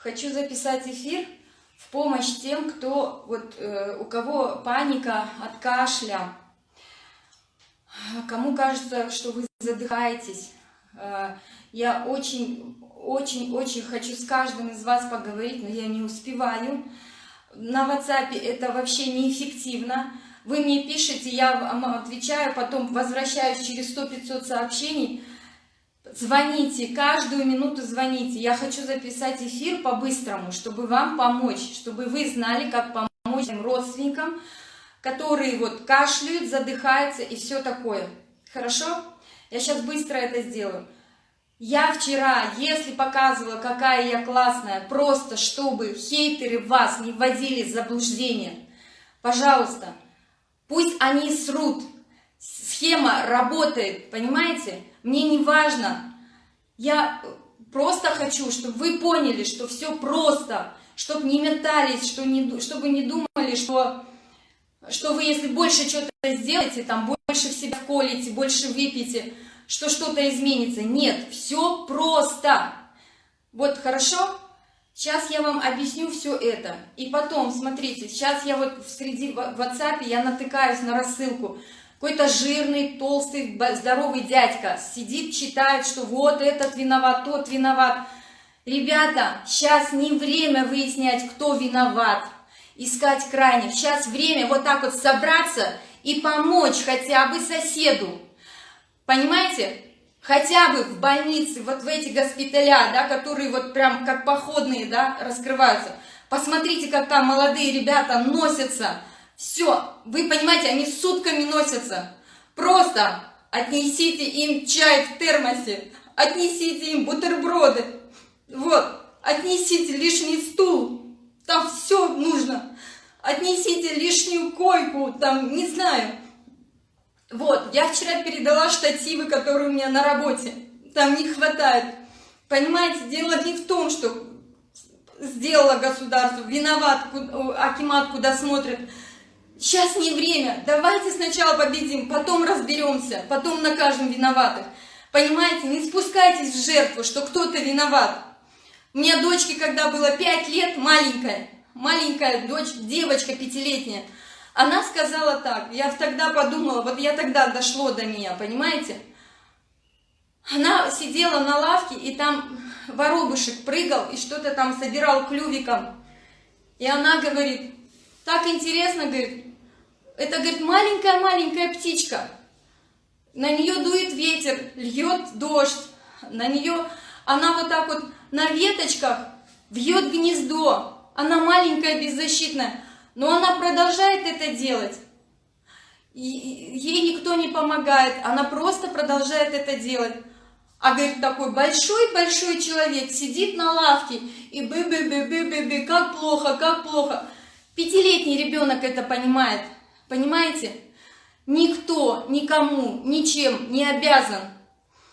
Хочу записать эфир в помощь тем, кто, у кого паника от кашля, кому кажется, что вы задыхаетесь. Я очень хочу с каждым из вас поговорить, но я не успеваю. На WhatsApp это вообще неэффективно. Вы мне пишете, я вам отвечаю, потом возвращаюсь через 100-500 сообщений. Звоните, каждую минуту звоните. Я хочу записать эфир по-быстрому, чтобы вам помочь, чтобы вы знали, как помочь своим родственникам, которые кашляют, задыхаются и все такое. Хорошо? Я сейчас быстро это сделаю. Я вчера, если показывала, какая я классная, просто чтобы хейтеры вас не вводили в заблуждение, пожалуйста, пусть они срут. Схема работает, понимаете? Мне не важно. Я просто хочу, чтобы вы поняли, что все просто, чтобы не метались, чтобы не думали, что вы, если больше что-то сделаете, там больше в себя вколите, больше выпьете, что что-то изменится. Нет, все просто. Вот, хорошо? Сейчас я вам объясню все это. И потом, смотрите, сейчас я среди WhatsApp я натыкаюсь на рассылку. Какой-то жирный, толстый, здоровый дядька сидит, читает, что вот этот виноват, тот виноват. Ребята, сейчас не время выяснять, кто виноват, искать крайних. Сейчас время вот так вот собраться и помочь хотя бы соседу. Понимаете? Хотя бы в больнице, в эти госпиталя, да, которые прям как походные, да, раскрываются. Посмотрите, как там молодые ребята носятся. Все, вы понимаете, они сутками носятся. Просто отнесите им чай в термосе, отнесите им бутерброды, отнесите лишний стул, там все нужно. Отнесите лишнюю койку, там, не знаю. Я вчера передала штативы, которые у меня на работе, там не хватает. Понимаете, дело не в том, что сделало государство, виноват акимат, куда смотрит. Сейчас не время, давайте сначала победим, потом разберемся, потом накажем виноватых. Понимаете, не спускайтесь в жертву, что кто-то виноват. У меня дочке, когда было 5 лет, маленькая дочь, девочка 5-летняя, она сказала так, я тогда подумала, тогда дошло до меня, понимаете? Она сидела на лавке, и там воробушек прыгал, и что-то там собирал клювиком. И она говорит, так интересно, говорит, это, говорит, маленькая птичка. На нее дует ветер, льет дождь. На нее она на веточках вьет гнездо. Она маленькая, беззащитная. Но она продолжает это делать. Ей никто не помогает. Она просто продолжает это делать. А, говорит, такой большой человек сидит на лавке и бы-бы-бы-бы-бы-бы, как плохо. 5-летний ребенок это понимает. Понимаете? Никто никому ничем не обязан.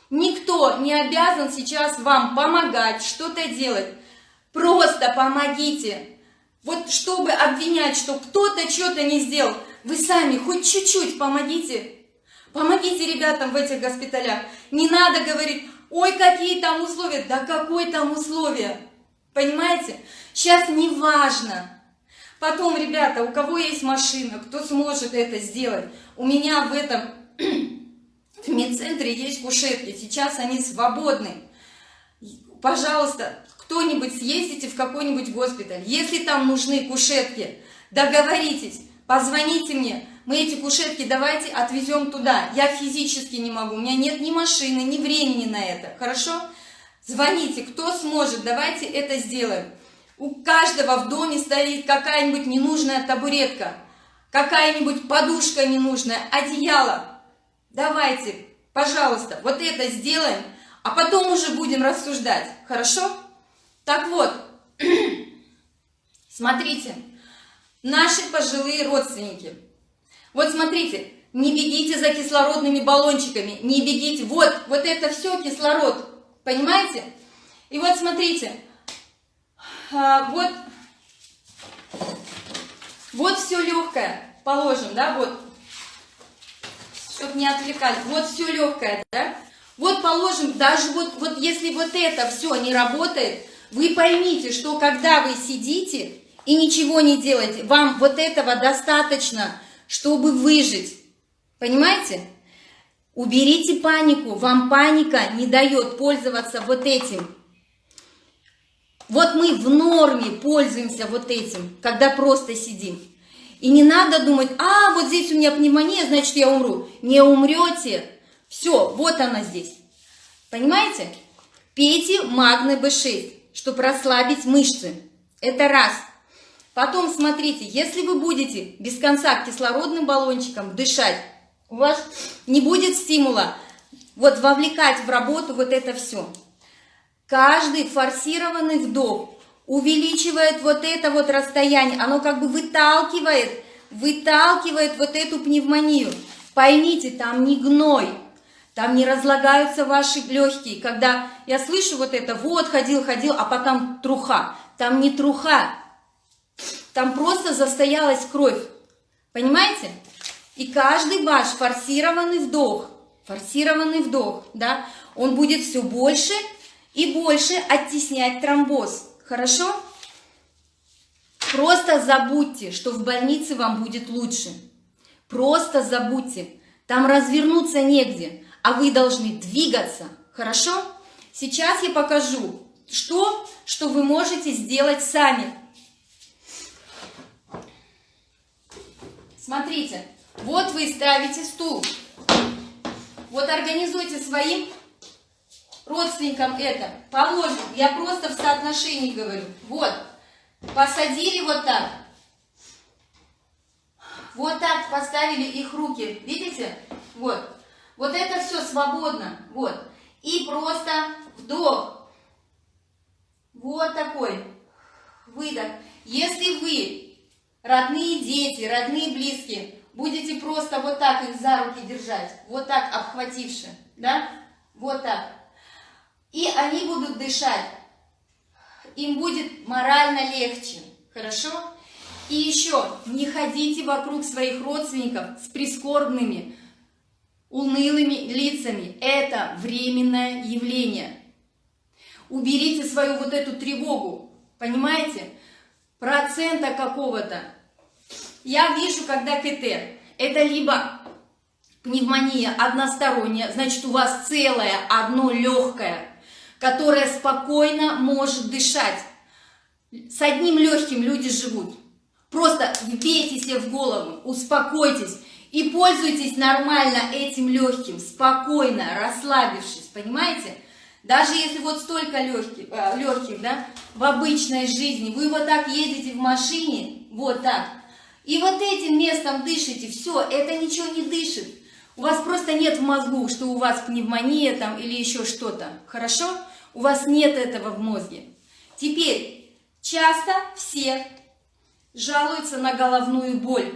Никто не обязан сейчас вам помогать, что-то делать. Просто помогите. Чтобы обвинять, что кто-то что-то не сделал, вы сами хоть чуть-чуть помогите. Помогите ребятам в этих госпиталях. Не надо говорить, ой, какие там условия. Да какое там условия? Понимаете? Сейчас не важно. Потом, ребята, у кого есть машина, кто сможет это сделать? У меня в медцентре есть кушетки, сейчас они свободны. Пожалуйста, кто-нибудь съездите в какой-нибудь госпиталь. Если там нужны кушетки, договоритесь, позвоните мне. Мы эти кушетки давайте отвезем туда. Я физически не могу, у меня нет ни машины, ни времени на это. Хорошо? Звоните, кто сможет, давайте это сделаем. У каждого в доме стоит какая-нибудь ненужная табуретка, какая-нибудь подушка ненужная, одеяло. Давайте, пожалуйста, это сделаем, а потом уже будем рассуждать. Хорошо? Так вот, смотрите, наши пожилые родственники. Смотрите, не бегите за кислородными баллончиками, не бегите. Вот это все кислород, понимаете? И смотрите. Все легкое, положим, да, чтобы не отвлекать, все легкое, да, положим, даже если это все не работает, Вы поймите, что когда вы сидите и ничего не делаете, вам вот этого достаточно, чтобы выжить. Понимаете? Уберите панику. Вам паника не дает пользоваться вот этим. Вот мы в норме пользуемся вот этим, когда просто сидим. И не надо думать, а вот здесь у меня пневмония, значит я умру. Не умрете. Все, вот она здесь. Понимаете? Пейте магний B6, чтобы расслабить мышцы. Это раз. Потом смотрите, если вы будете без конца кислородным баллончиком дышать, у вас не будет стимула вот вовлекать в работу вот это все. Каждый форсированный вдох увеличивает вот это вот расстояние, оно как бы выталкивает вот эту пневмонию. Поймите, там не гной, там не разлагаются ваши легкие. Когда я слышу вот это, вот ходил, а потом труха. Там не труха, там просто застоялась кровь. Понимаете? И каждый ваш форсированный вдох, да, он будет все больше и больше оттеснять тромбоз. Хорошо? Просто забудьте, что в больнице вам будет лучше. Просто забудьте. Там развернуться негде, а вы должны двигаться. Хорошо? Сейчас я покажу, что вы можете сделать сами. Смотрите, вот вы ставите стул. Вот организуйте своим родственникам это. Положим, я просто в соотношении говорю. Вот, посадили вот так. Вот так поставили их руки. Видите? Вот. Вот это все свободно. Вот. И просто вдох. Вот такой выдох. Если вы, родные дети, родные близкие, будете просто вот так их за руки держать, вот так обхвативши, да, вот так, и они будут дышать, им будет морально легче, хорошо? И еще, не ходите вокруг своих родственников с прискорбными, унылыми лицами, это временное явление. Уберите свою вот эту тревогу, понимаете, процента какого-то. Я вижу, когда КТ, это либо пневмония односторонняя, значит у вас целое одно легкое, которое спокойно может дышать. С одним легким люди живут. Просто вбейте себе в голову, успокойтесь и пользуйтесь нормально этим легким, спокойно, расслабившись, понимаете? Даже если вот столько легких, да, в обычной жизни, вы вот так едете в машине, вот так, и вот этим местом дышите, все, это ничего не дышит. У вас просто нет в мозгу, что у вас пневмония там или еще что-то, хорошо? У вас нет этого в мозге. Теперь, часто все жалуются на головную боль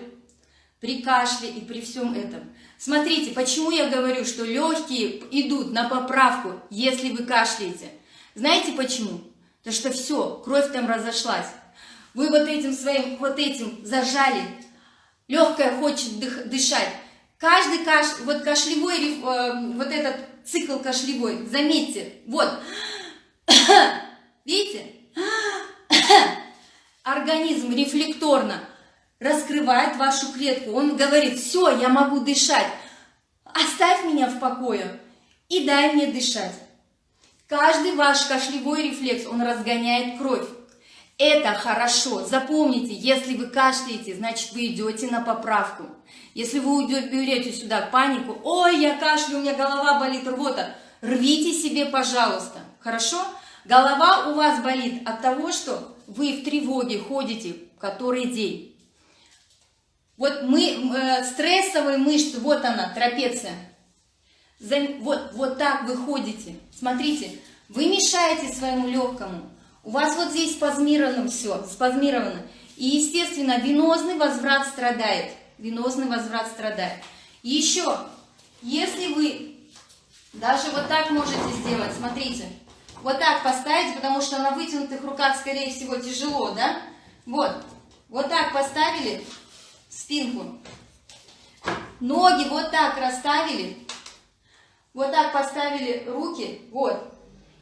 при кашле и при всем этом. Смотрите, почему я говорю, что легкие идут на поправку, если вы кашляете. Знаете почему? Потому что все, кровь там разошлась. Вы вот этим своим, вот этим зажали. Легкое хочет дышать. Каждый вот кашлевой, вот этот цикл кашлевой, заметьте, вот. Видите? Организм рефлекторно раскрывает вашу клетку. Он говорит, все, я могу дышать. Оставь меня в покое и дай мне дышать. Каждый ваш кашлевой рефлекс, он разгоняет кровь. Это хорошо. Запомните, если вы кашляете, значит вы идете на поправку. Если вы берете сюда панику, ой, я кашляю, у меня голова болит, рвота, рвите себе, пожалуйста. Хорошо? Голова у вас болит от того, что вы в тревоге ходите который день. Вот стрессовые мышцы, вот она, трапеция. Вот так вы ходите. Смотрите, вы мешаете своему легкому. У вас вот здесь спазмировано все, спазмировано. И, естественно, венозный возврат страдает. Венозный возврат страдает. И еще, если вы даже вот так можете сделать, смотрите, вот так поставить, потому что на вытянутых руках, скорее всего, тяжело, да? Вот так поставили спинку. Ноги вот так расставили. Вот так поставили руки, вот.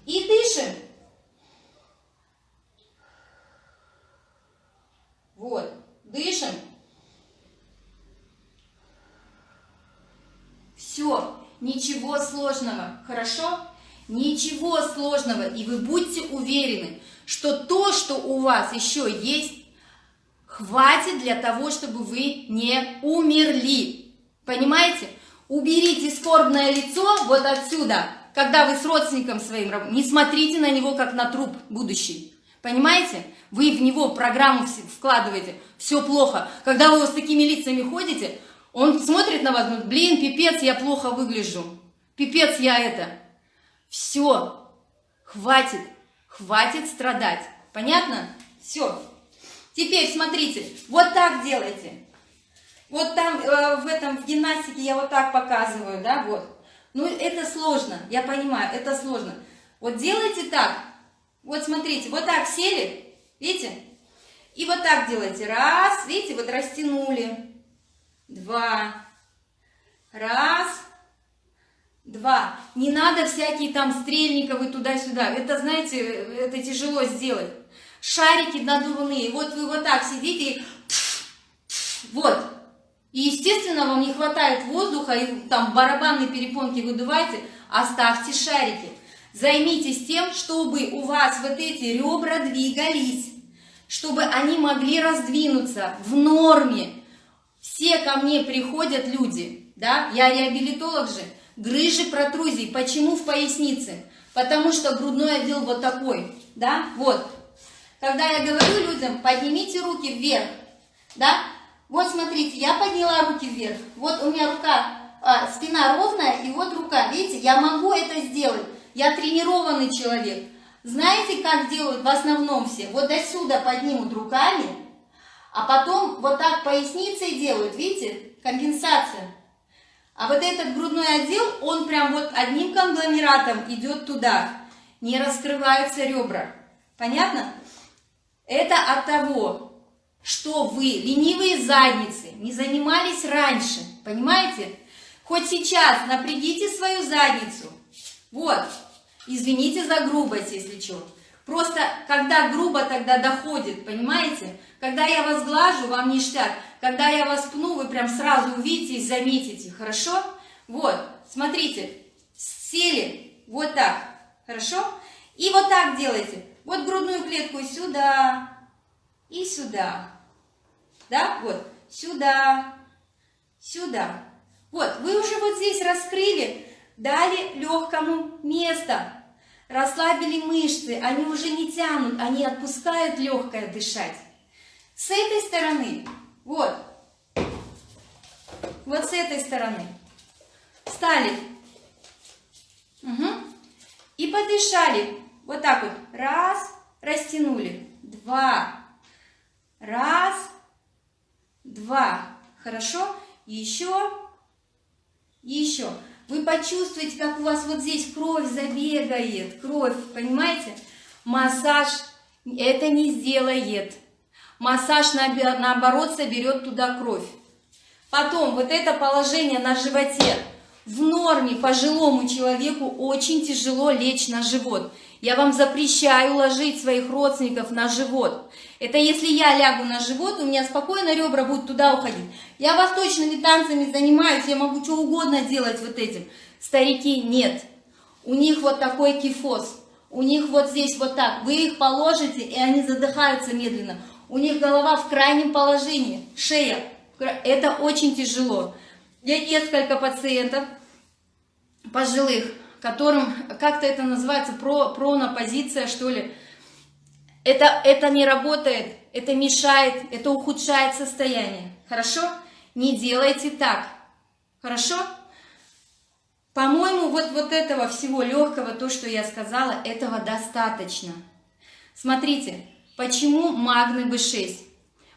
И дышим. ничего сложного, хорошо? Ничего сложного, и вы будьте уверены, что то, что у вас еще есть, хватит для того, чтобы вы не умерли. Понимаете? Уберите скорбное лицо вот отсюда, когда вы с родственником своим работаете. Не смотрите на него, как на труп будущий. Понимаете? Вы в него программу вкладываете. Все плохо. Когда вы с такими лицами ходите, он смотрит на вас, говорит, блин, пипец, я плохо выгляжу. Пипец, я это. Все. Хватит. Хватит страдать. Понятно? Все. Теперь смотрите. Вот так делайте. Вот там в гимнастике я вот так показываю, да, вот. Ну, это сложно, я понимаю, это сложно. Вот делайте так. Вот смотрите, вот так сели, видите? И вот так делайте. Раз, видите, вот растянули. Два. Раз. Два. Не надо всякие там стрельниковые туда-сюда. Это, знаете, это тяжело сделать. Шарики надувные. Вот вы вот так сидите и вот. И, естественно, вам не хватает воздуха, и там барабанные перепонки выдуваете, оставьте шарики. Займитесь тем, чтобы у вас вот эти ребра двигались, чтобы они могли раздвинуться в норме. Все ко мне приходят люди, да, я реабилитолог же, грыжи, протрузии. Почему в пояснице? Потому что грудной отдел вот такой, да, вот. Когда я говорю людям, поднимите руки вверх, да, вот смотрите, я подняла руки вверх, вот у меня рука, спина ровная, и вот рука, видите, я могу это сделать, я тренированный человек. Знаете, как делают в основном все? Вот до сюда поднимут руками, а потом вот так поясницей делают, видите, компенсация. А вот этот грудной отдел, он прям вот одним конгломератом идет туда, не раскрываются ребра, понятно? Это от того, что вы, ленивые задницы, не занимались раньше, понимаете? Хоть сейчас напрягите свою задницу. Вот, извините за грубость, если что. Просто, когда грубо, тогда доходит, понимаете? Когда я вас глажу, вам ништяк. Когда я вас пну, вы прям сразу увидите и заметите, хорошо? Вот, смотрите, сели, вот так, хорошо? И вот так делайте. Вот грудную клетку сюда и сюда. Да, вот, сюда, сюда. Вот, вы уже вот здесь раскрыли, дали легкому место. Расслабили мышцы, они уже не тянут, они отпускают легкое дышать. С этой стороны, вот с этой стороны. Встали. Угу. И подышали. Вот так вот. Раз, растянули. Два. Раз, два. Хорошо? Еще. Еще. Вы почувствуете, как у вас вот здесь кровь забегает. Кровь, понимаете? Массаж это не сделает. Массаж, наоборот, соберет туда кровь. Потом, вот это положение на животе. В норме пожилому человеку очень тяжело лечь на живот. Я вам запрещаю ложить своих родственников на живот. Это если я лягу на живот, у меня спокойно ребра будут туда уходить. Я восточными танцами занимаюсь, я могу что угодно делать вот этим. Старики нет. У них вот такой кифоз. У них вот здесь вот так. Вы их положите, и они задыхаются медленно. У них голова в крайнем положении, шея. Это очень тяжело. Я несколько пациентов пожилых, которым, как-то это называется, пронопозиция, что ли. Это не работает, это мешает, это ухудшает состояние. Хорошо? Не делайте так. Хорошо? По-моему, вот этого всего легкого, то, что я сказала, этого достаточно. Смотрите, почему магний B6?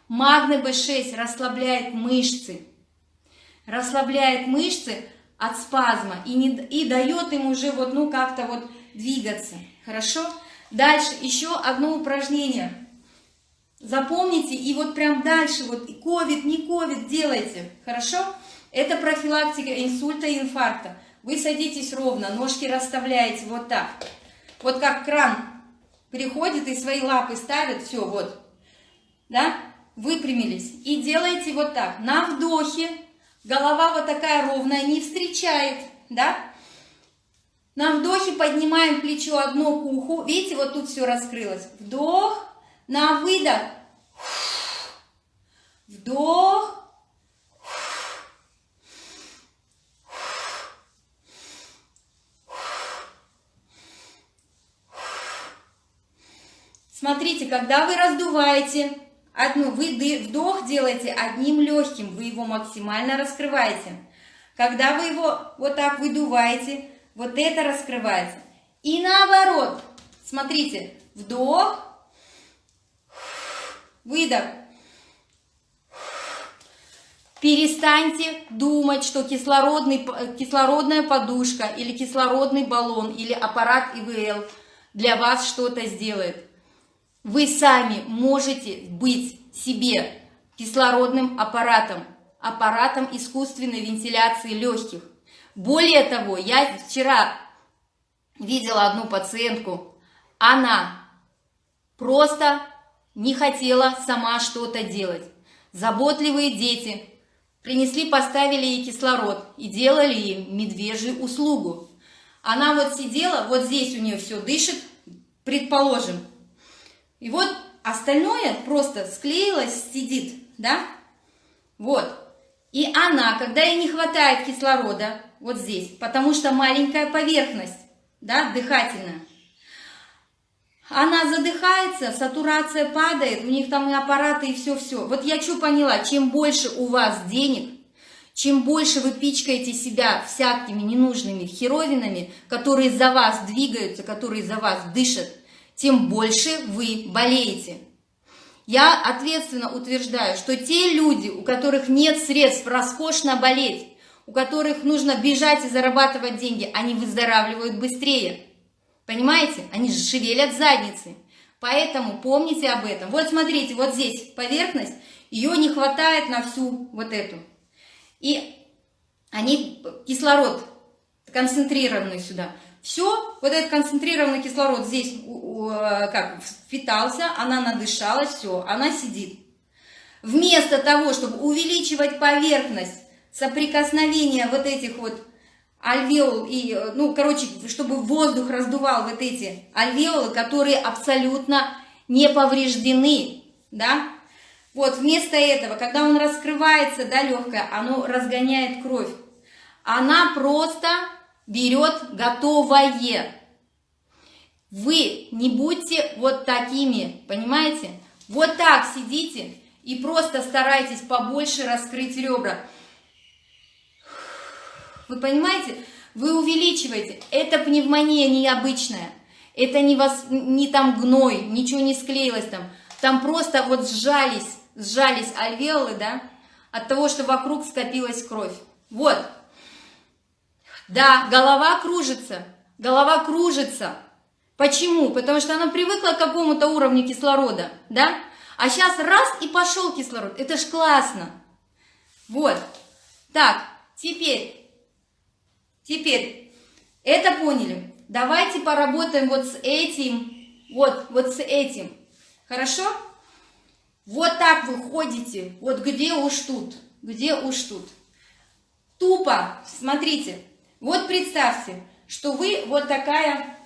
Магний B6 расслабляет мышцы. Расслабляет мышцы от спазма и дает им уже вот, ну, как-то вот двигаться. Хорошо? Дальше еще одно упражнение. Запомните, и вот прям дальше, вот ковид, не ковид делайте. Хорошо? Это профилактика инсульта и инфаркта. Вы садитесь ровно, ножки расставляете вот так. Вот как кран приходит и свои лапы ставит, все, вот. Да? Выпрямились. И делаете вот так. На вдохе голова вот такая ровная, не встречает да? На вдохе поднимаем плечо одно к уху. Видите, вот тут все раскрылось. Вдох, на выдох. Вдох. Смотрите, когда вы раздуваете, вдох делаете одним легким, вы его максимально раскрываете. Когда вы его вот так выдуваете, вот это раскрывается. И наоборот, смотрите, вдох, выдох. Перестаньте думать, что кислородная подушка или кислородный баллон или аппарат ИВЛ для вас что-то сделает. Вы сами можете быть себе кислородным аппаратом, аппаратом искусственной вентиляции легких. Более того, я вчера видела одну пациентку, она просто не хотела сама что-то делать. Заботливые дети принесли, поставили ей кислород и делали ей медвежью услугу. Она вот сидела, вот здесь у нее все дышит, предположим. И вот остальное просто склеилось, сидит, да? Вот. И она, когда ей не хватает кислорода, вот здесь, потому что маленькая поверхность, да, дыхательная, она задыхается, сатурация падает, у них там и аппараты, и все-все. Вот я что поняла, чем больше у вас денег, чем больше вы пичкаете себя всякими ненужными херовинами, которые за вас двигаются, которые за вас дышат, тем больше вы болеете. Я ответственно утверждаю, что те люди, у которых нет средств роскошно болеть, у которых нужно бежать и зарабатывать деньги, они выздоравливают быстрее. Понимаете? Они же шевелят задницы. Поэтому помните об этом. Вот смотрите, вот здесь поверхность, ее не хватает на всю вот эту. И они кислород концентрированный сюда. Все, вот этот концентрированный кислород здесь как впитался, она надышалась, все, она сидит. Вместо того, чтобы увеличивать поверхность соприкосновения вот этих вот альвеол, и, чтобы воздух раздувал вот эти альвеолы, которые абсолютно не повреждены, да. Вот вместо этого, когда он раскрывается, да, легкое, оно разгоняет кровь. Она просто берет готовое. Вы не будьте вот такими, понимаете? Вот так сидите и просто старайтесь побольше раскрыть ребра. Вы понимаете? Вы увеличиваете. Это пневмония необычная. Это не там гной, ничего не склеилось там. Там просто вот сжались альвеолы, да, от того, что вокруг скопилась кровь. Вот. Да, голова кружится. Голова кружится. Почему? Потому что она привыкла к какому-то уровню кислорода, да? А сейчас раз и пошел кислород. Это ж классно. Вот. Так, теперь, это поняли. Давайте поработаем вот с этим, вот с этим. Хорошо? Вот так вы ходите. Вот где уж тут. Тупо, смотрите. Вот представьте, что вы вот такая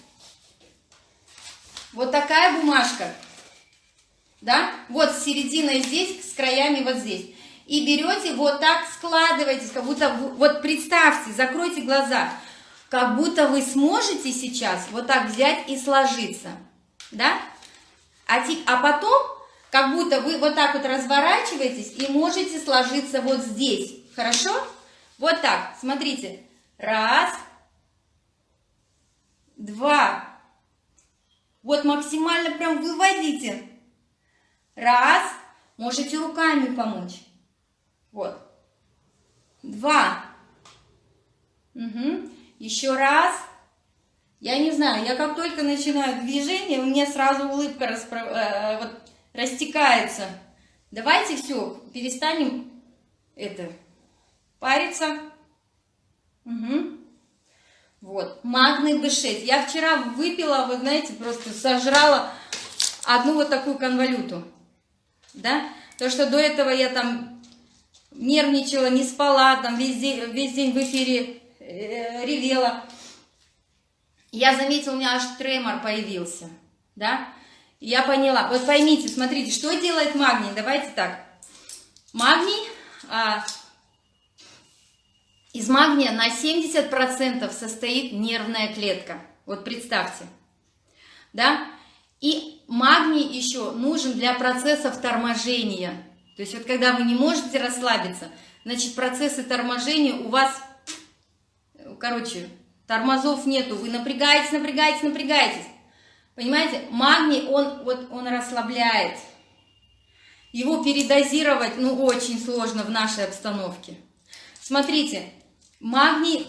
бумажка, да, вот с серединой здесь, с краями вот здесь, и берете вот так, складываетесь, как будто, вот представьте, закройте глаза, как будто вы сможете сейчас вот так взять и сложиться, да, а потом, как будто вы вот так вот разворачиваетесь и можете сложиться вот здесь, хорошо? Вот так, смотрите. Раз, два. Вот максимально прям выводите. Раз. Можете руками помочь. Вот. Два. Угу. Еще раз. Я не знаю, я как только начинаю движение, у меня сразу улыбка растекается. Давайте все, перестанем париться. Угу. Вот, магний B6. Я вчера выпила, вы знаете, просто сожрала одну вот такую конвалюту, да, потому что до этого я там нервничала, не спала, там весь день в эфире ревела. Я заметила, у меня аж тремор появился, да? Я поняла. Вот поймите, смотрите, что делает магний. Давайте так. Магний, из магния на 70% состоит нервная клетка. Вот представьте, да? И магний еще нужен для процессов торможения. То есть вот когда вы не можете расслабиться, значит процессы торможения у вас, короче, тормозов нету. Вы напрягаетесь, напрягаетесь, напрягаетесь. Понимаете? Магний, он расслабляет. Его передозировать, ну, очень сложно в нашей обстановке. Смотрите, магний,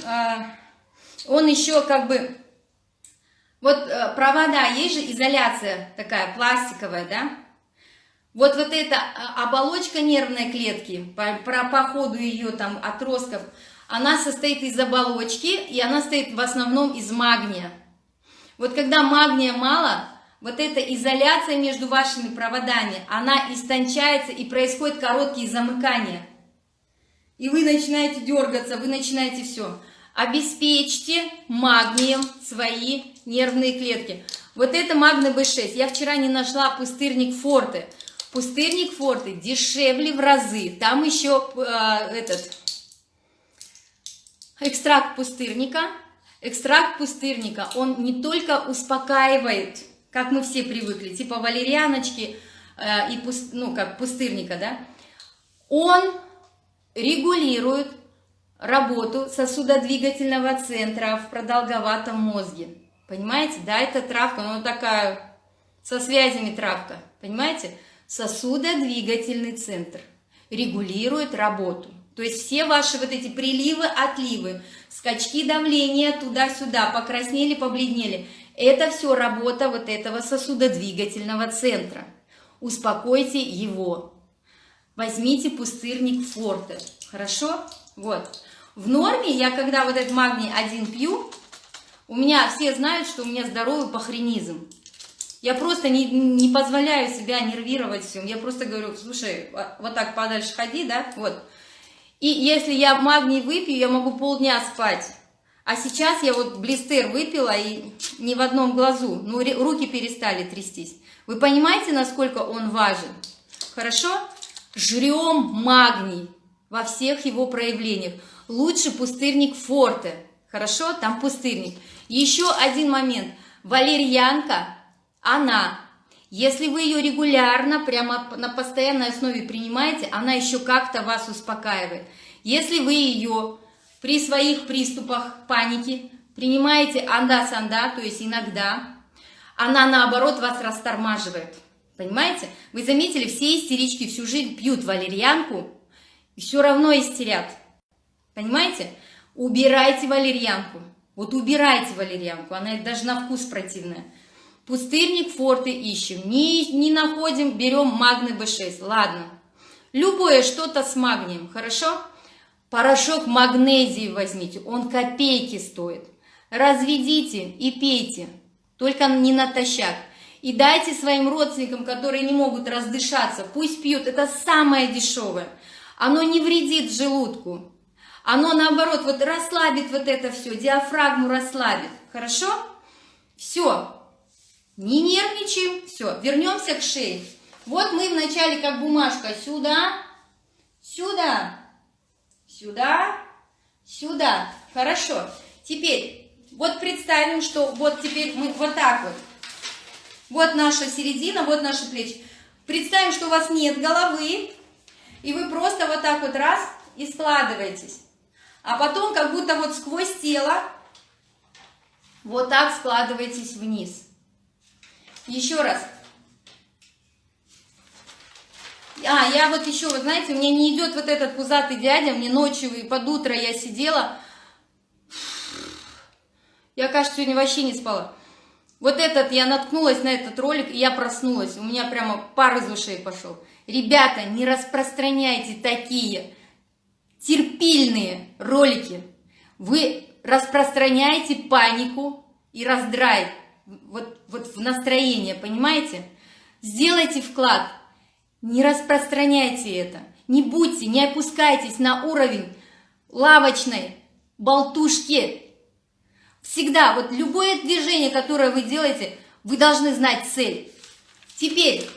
он еще как бы... Вот провода, есть же изоляция такая пластиковая, да? Вот эта оболочка нервной клетки, по ходу ее там отростков, она состоит из оболочки, и она состоит в основном из магния. Вот когда магния мало, вот эта изоляция между вашими проводами, она истончается, и происходят короткие замыкания. И вы начинаете дергаться, вы начинаете все. Обеспечьте магнием свои нервные клетки. Вот это магний B6. Я вчера не нашла пустырник Форте. Пустырник Форте дешевле в разы. Там еще экстракт пустырника. Экстракт пустырника, он не только успокаивает, как мы все привыкли, типа валерьяночки как пустырника, да, он регулирует работу сосудодвигательного центра в продолговатом мозге. Понимаете? Да, это травка, но такая со связями травка. Понимаете? Сосудодвигательный центр регулирует работу. То есть все ваши вот эти приливы, отливы, скачки давления туда-сюда, покраснели, побледнели. Это все работа вот этого сосудодвигательного центра. Успокойте его. Возьмите пустырник Форте. Хорошо? Вот. В норме я, когда вот этот магний 1 пью, у меня все знают, что у меня здоровый похренизм. Я просто не позволяю себя нервировать всем. Я просто говорю, слушай, вот так подальше ходи, да, вот. И если я магний выпью, я могу полдня спать. А сейчас я вот блистер выпила и ни в одном глазу. Ну, руки перестали трястись. Вы понимаете, насколько он важен? Хорошо? Жрем магний во всех его проявлениях. Лучше пустырник Форте. Хорошо? Там пустырник. Еще один момент. Валерьянка, она... Если вы ее регулярно, прямо на постоянной основе принимаете, она еще как-то вас успокаивает. Если вы ее при своих приступах паники принимаете анда-санда, то есть иногда, она наоборот вас растормаживает. Понимаете? Вы заметили, все истерички всю жизнь пьют валерьянку и все равно истерят. Понимаете? Убирайте валерьянку. Вот убирайте валерьянку, она даже на вкус противная. Пустырник Форте ищем, не находим, берем магний B6, ладно. Любое что-то с магнием, хорошо? Порошок магнезии возьмите, он копейки стоит. Разведите и пейте, только не натощак. И дайте своим родственникам, которые не могут раздышаться, пусть пьют, это самое дешевое. Оно не вредит желудку, оно наоборот вот расслабит вот это все, диафрагму расслабит, хорошо? Все. Не нервничаем, все, вернемся к шее. Вот мы вначале как бумажка сюда, сюда, сюда, сюда. Хорошо. Теперь вот представим, что вот теперь мы вот так вот. Вот наша середина, вот наши плечи. Представим, что у вас нет головы, и вы просто вот так вот раз и складываетесь. А потом как будто вот сквозь тело вот так складываетесь вниз. Еще раз. Я вот еще, вот знаете, у меня не идет вот этот пузатый дядя, мне ночью и под утро я сидела. Я, кажется, сегодня вообще не спала. Вот я наткнулась на этот ролик, и я проснулась. У меня прямо пар из ушей пошел. Ребята, не распространяйте такие терпильные ролики. Вы распространяете панику и раздрай. Вот в настроение, понимаете? Сделайте вклад, не распространяйте это, не будьте, не опускайтесь на уровень лавочной болтушки. Всегда, вот любое движение, которое вы делаете, вы должны знать цель. Теперь,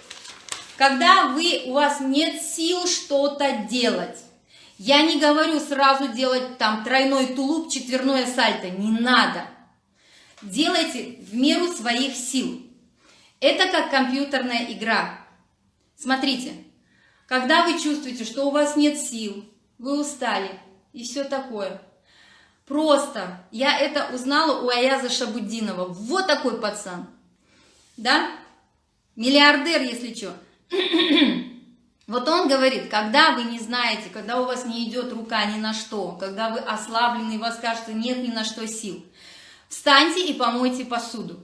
когда у вас нет сил что-то делать, я не говорю сразу делать там тройной тулуп, четверное сальто, не надо. Делайте в меру своих сил. Это как компьютерная игра. Смотрите, когда вы чувствуете, что у вас нет сил, вы устали и все такое. Просто я это узнала у Аяза Шабуддинова. Вот такой пацан. Да? Миллиардер, если что. Вот он говорит, когда вы не знаете, когда у вас не идет рука ни на что, когда вы ослаблены, и у вас кажется, нет ни на что сил, встаньте и помойте посуду.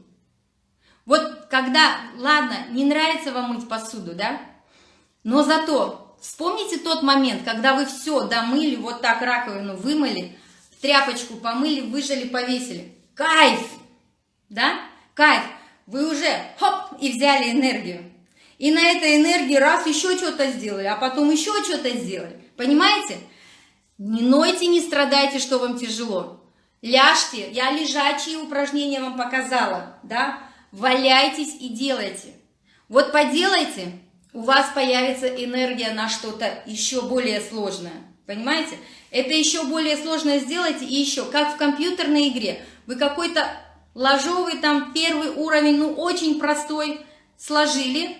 Вот когда, ладно, не нравится вам мыть посуду, да? Но зато вспомните тот момент, когда вы все домыли, вот так раковину вымыли, тряпочку помыли, выжали, повесили. Кайф! Да? Кайф! Вы уже, хоп, и взяли энергию. И на этой энергии раз еще что-то сделали, а потом еще что-то сделали. Понимаете? Не нойте, не страдайте, что вам тяжело. Ляжьте, я лежачие упражнения вам показала, да? Валяйтесь и делайте. Вот поделайте, у вас появится энергия на что-то еще более сложное. Понимаете? Это еще более сложное сделайте и еще, как в компьютерной игре. Вы какой-то ложовый там первый уровень, ну очень простой, сложили,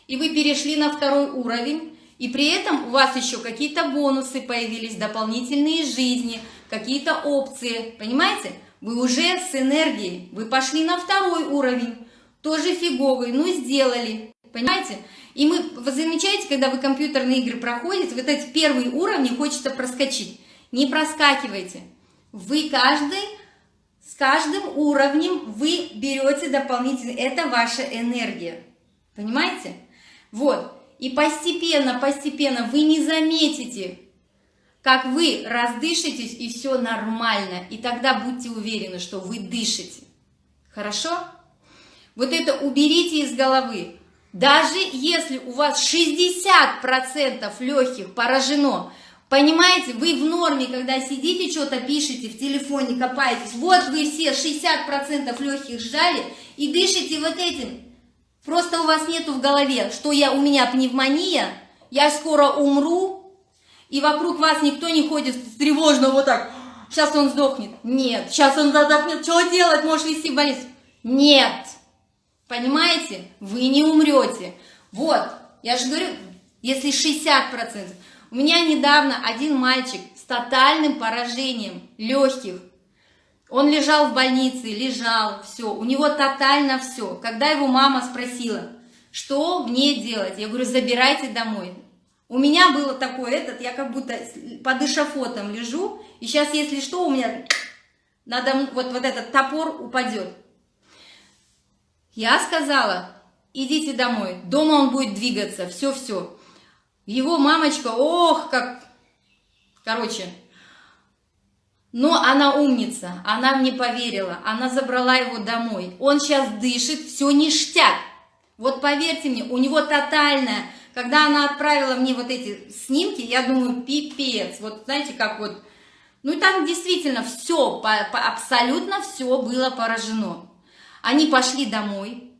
и вы перешли на второй уровень, и при этом у вас еще какие-то бонусы появились, дополнительные жизни, какие-то опции, понимаете? Вы уже с энергией, вы пошли на второй уровень, тоже фиговый, ну сделали, понимаете? И вы замечаете, когда вы компьютерные игры проходите, вот эти первые уровни хочется проскочить. Не проскакивайте. Вы с каждым уровнем вы берете дополнительно, это ваша энергия, понимаете? Вот, и постепенно вы не заметите, как вы раздышитесь, и все нормально. И тогда будьте уверены, что вы дышите. Хорошо? Вот это уберите из головы. Даже если у вас 60% легких поражено, понимаете, вы в норме, когда сидите, что-то пишете, в телефоне копаетесь, вот вы все 60% легких сжали и дышите вот этим. Просто у вас нету в голове, что у меня пневмония, я скоро умру, и вокруг вас никто не ходит тревожно вот так. Сейчас он сдохнет. Нет. Сейчас он задохнет. Что делать? Можешь вести в больницу. Нет. Понимаете? Вы не умрете. Вот. Я же говорю, если 60%. У меня недавно один мальчик с тотальным поражением легких. Он лежал в больнице, все. У него тотально все. Когда его мама спросила, что мне делать, я говорю, забирайте домой. У меня было такое, я как будто под эшафотом лежу, и сейчас, если что, у меня вот этот топор упадет. Я сказала, идите домой, дома он будет двигаться, все. Его мамочка, но она умница, она мне поверила, она забрала его домой. Он сейчас дышит, все ништяк. Вот поверьте мне, у него тотальная. Когда она отправила мне вот эти снимки, я думаю, пипец. Вот знаете, как вот... Ну, там действительно все, абсолютно все было поражено. Они пошли домой.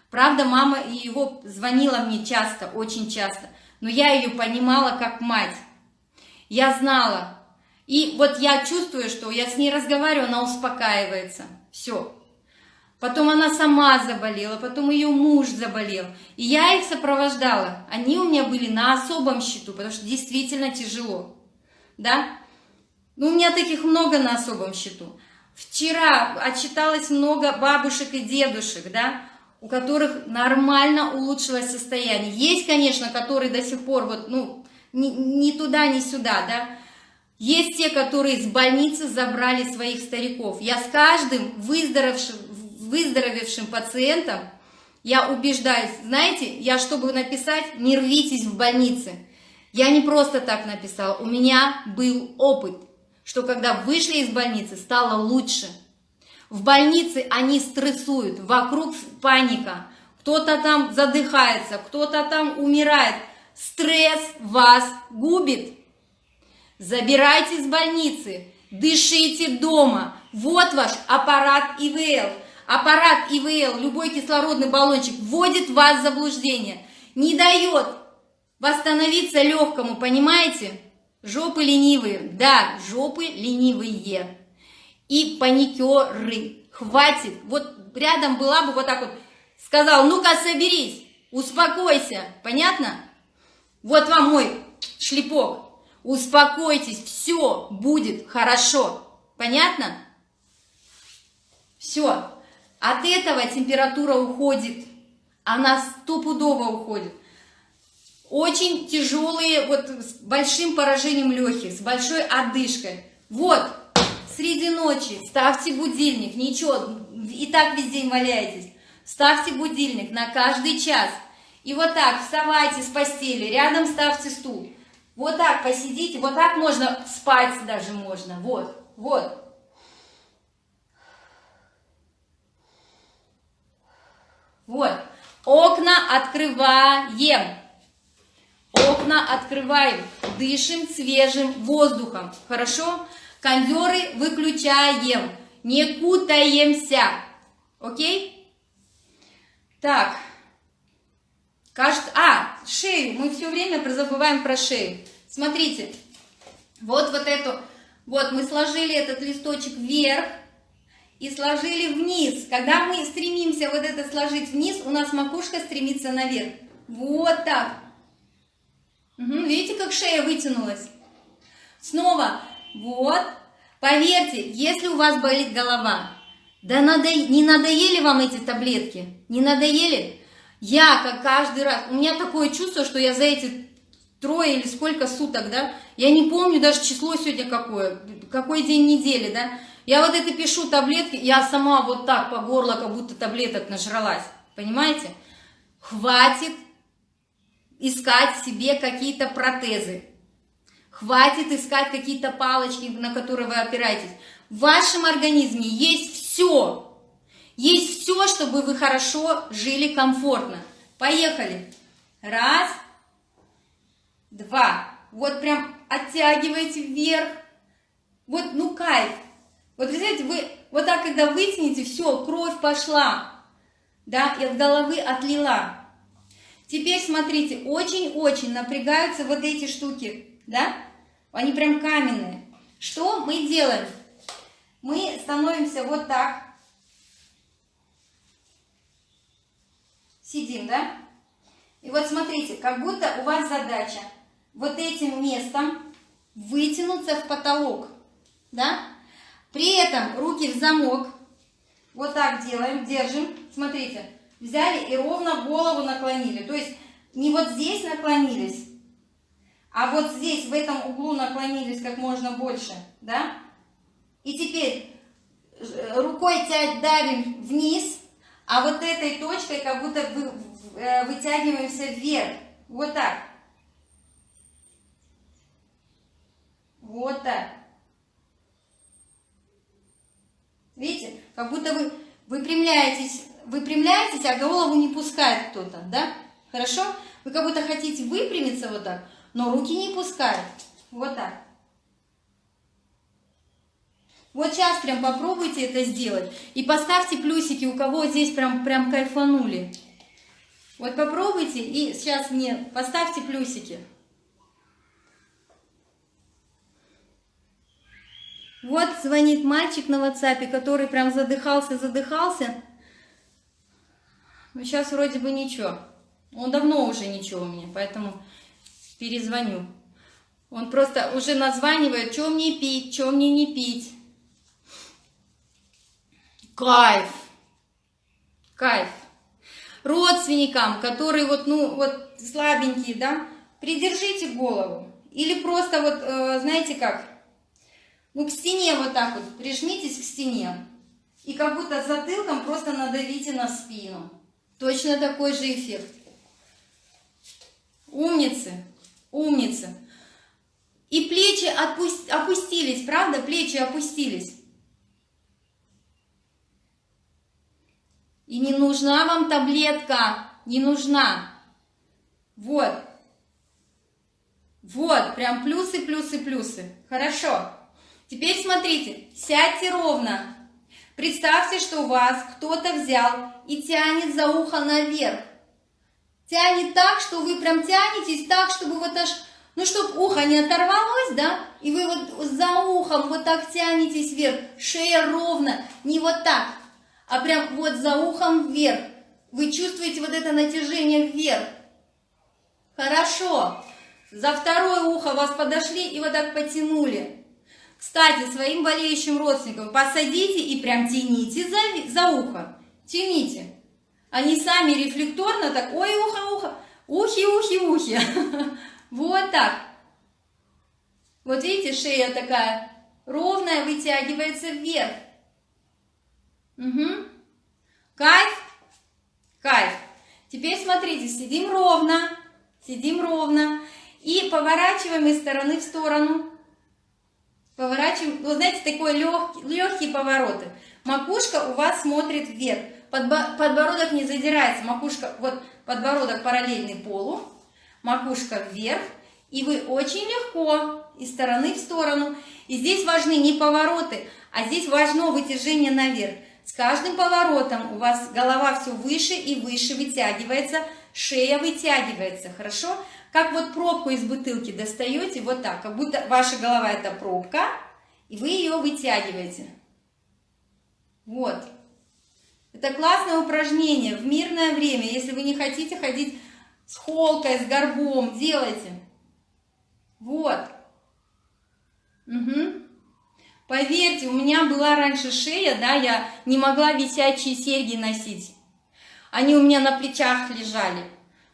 Правда, мама его звонила мне часто, очень часто. Но я ее понимала как мать. Я знала. И вот я чувствую, что я с ней разговариваю, она успокаивается. Все. Потом она сама заболела, потом ее муж заболел. И я их сопровождала. Они у меня были на особом счету, потому что действительно тяжело. Да? Ну, у меня таких много на особом счету. Вчера отчиталось много бабушек и дедушек, да, у которых нормально улучшилось состояние. Есть, конечно, которые до сих пор вот, ну, ни туда, ни сюда, да. Есть те, которые из больницы забрали своих стариков. Я с каждым выздоровевшим пациентом, я убеждаюсь, знаете, я чтобы написать, не рвитесь в больнице. Я не просто так написала, у меня был опыт, что когда вышли из больницы, стало лучше. В больнице они стрессуют, вокруг паника, кто-то там задыхается, кто-то там умирает. Стресс вас губит. Забирайте из больницы. Дышите дома. Вот ваш аппарат ИВЛ. Аппарат ИВЛ, любой кислородный баллончик, вводит вас в заблуждение. Не дает восстановиться легкому, понимаете? Жопы ленивые. Да, жопы ленивые. И паникеры. Хватит. Вот рядом была бы вот так вот. Сказал, ну-ка соберись, успокойся. Понятно? Вот вам мой шлепок. Успокойтесь, все будет хорошо. Понятно? Все. От этого температура уходит. Она стопудово уходит. Очень тяжелые, вот с большим поражением легких, с большой одышкой. Вот, среди ночи ставьте будильник. Ничего, и так весь день валяетесь. Ставьте будильник на каждый час. И вот так вставайте с постели, рядом ставьте стул. Вот так посидите, вот так можно спать даже можно. Вот, вот. Вот. Окна открываем. Окна открываем. Дышим свежим воздухом. Хорошо? Кондеры выключаем. Не кутаемся. Окей? Так. Кажется, шею. Мы все время забываем про шею. Смотрите. Вот эту. Вот мы сложили этот листочек вверх и сложили вниз. Когда мы стремимся вот это сложить вниз, у нас макушка стремится наверх. Вот так. Угу. Видите, как шея вытянулась? Снова. Вот. Поверьте, если у вас болит голова, да не надоели вам эти таблетки? Не надоели? Я, как каждый раз, у меня такое чувство, что я за эти 3 или сколько суток, да, я не помню даже число сегодня какой день недели, да, я вот это пишу таблетки, я сама вот так по горло, как будто таблеток нажралась, понимаете? Хватит искать себе какие-то протезы, хватит искать какие-то палочки, на которые вы опираетесь. В вашем организме есть все. Есть все, чтобы вы хорошо жили, комфортно. Поехали. 1, 2. Вот прям оттягиваете вверх. Вот, ну кайф. Вот представляете, вы вот так, когда вытянете, все, кровь пошла. Да, и от головы отлила. Теперь смотрите, очень-очень напрягаются вот эти штуки. Да? Они прям каменные. Что мы делаем? Мы становимся вот так. Сидим, да? И вот смотрите, как будто у вас задача вот этим местом вытянуться в потолок, да? При этом руки в замок, вот так делаем, держим, смотрите, взяли и ровно голову наклонили, то есть не вот здесь наклонились, а вот здесь, в этом углу наклонились как можно больше, да? И теперь рукой давим вниз, а вот этой точкой как будто вытягиваемся вверх. Вот так. Вот так. Видите? Как будто вы выпрямляетесь, а голову не пускает кто-то, да? Хорошо? Вы как будто хотите выпрямиться вот так, но руки не пускают. Вот так. Вот сейчас прям попробуйте это сделать. И поставьте плюсики, у кого здесь прям кайфанули. Вот попробуйте и сейчас мне поставьте плюсики. Вот звонит мальчик на WhatsApp, который прям задыхался. Но сейчас вроде бы ничего. Он давно уже ничего у меня, поэтому перезвоню. Он просто уже названивает, что мне пить, что мне не пить. Кайф. Кайф. Родственникам, которые вот слабенькие, да, придержите голову. Или просто вот, знаете как, к стене вот так вот, прижмитесь к стене. И как будто затылком просто надавите на спину. Точно такой же эффект. Умницы, умницы. И плечи опустились, правда? Плечи опустились. И не нужна вам таблетка, не нужна. Вот. Вот, прям плюсы, плюсы, плюсы. Хорошо. Теперь смотрите, сядьте ровно. Представьте, что у вас кто-то взял и тянет за ухо наверх. Тянет так, что вы прям тянетесь так, чтобы вот аж, ну, чтобы ухо не оторвалось, да? И вы вот за ухом вот так тянетесь вверх. Шея ровно, не вот так, а прям вот за ухом вверх. Вы чувствуете вот это натяжение вверх. Хорошо. За второе ухо вас подошли и вот так потянули. Кстати, своим болеющим родственникам посадите и прям тяните за ухо. Тяните. Они сами рефлекторно так, ой, ухо, ухи. Вот так. Вот видите, шея такая ровная, вытягивается вверх. Угу. Кайф? Кайф. Теперь смотрите, сидим ровно. И поворачиваем из стороны в сторону. Поворачиваем, вот знаете, такой легкие повороты. Макушка у вас смотрит вверх. Подбородок не задирается. Макушка, вот подбородок параллельный полу. Макушка вверх. И вы очень легко из стороны в сторону. И здесь важны не повороты, а здесь важно вытяжение наверх. С каждым поворотом у вас голова все выше и выше вытягивается. Шея вытягивается. Хорошо? Как вот пробку из бутылки достаете, вот так, как будто ваша голова это пробка, и вы ее вытягиваете. Вот. Это классное упражнение в мирное время. Если вы не хотите ходить с холкой, с горбом, делайте. Вот. Угу. Поверьте, у меня была раньше шея, да, я не могла висячие серьги носить. Они у меня на плечах лежали.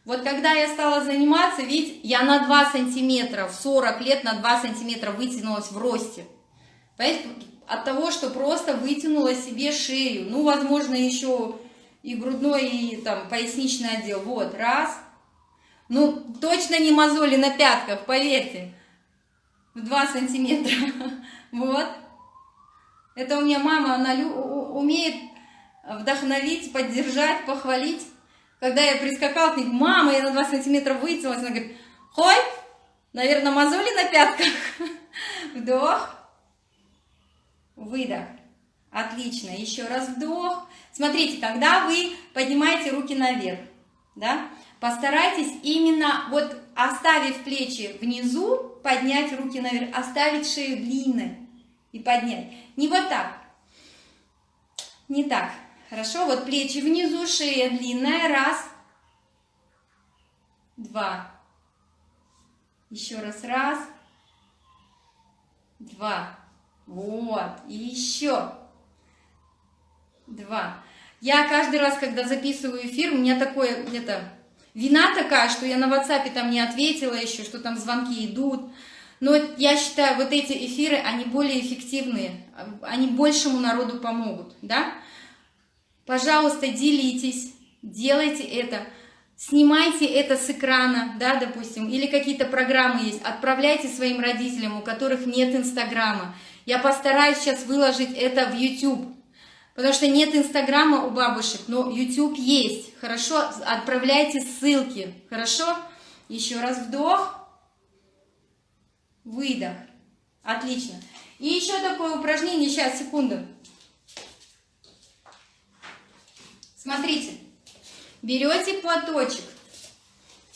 Вот когда я стала заниматься, видите, я на 2 сантиметра, в 40 лет на 2 сантиметра вытянулась в росте. Понимаете, от того, что просто вытянула себе шею. Ну, возможно, еще и грудной, и там поясничный отдел. Вот, раз. Ну, точно не мозоли на пятках, поверьте. В 2 сантиметра. Вот. Это у меня мама, она умеет вдохновить, поддержать, похвалить. Когда я прискакала к ней, мама, я на 2 сантиметра вытянулась, она говорит, хой, наверное, мозоли на пятках. Вдох, выдох. Отлично. Еще раз вдох. Смотрите, когда вы поднимаете руки наверх, да, постарайтесь именно вот оставив плечи внизу, поднять руки наверх, оставить шею длинной и поднять. Не вот так, не так. Хорошо, вот плечи внизу, шея длинная. Раз, два. Еще раз, два. Вот, и еще. 2. Я каждый раз, когда записываю эфир, у меня такое, где-то вина такая, что я на WhatsApp там не ответила еще, что там звонки идут. Но я считаю, вот эти эфиры, они более эффективные, они большему народу помогут, да? Пожалуйста, делитесь, делайте это, снимайте это с экрана, да, допустим, или какие-то программы есть, отправляйте своим родителям, у которых нет Инстаграма. Я постараюсь сейчас выложить это в YouTube, потому что нет Инстаграма у бабушек, но YouTube есть, хорошо? Отправляйте ссылки, хорошо? Еще раз вдох, выдох, отлично. И еще такое упражнение, сейчас, секунду. Смотрите, берете платочек,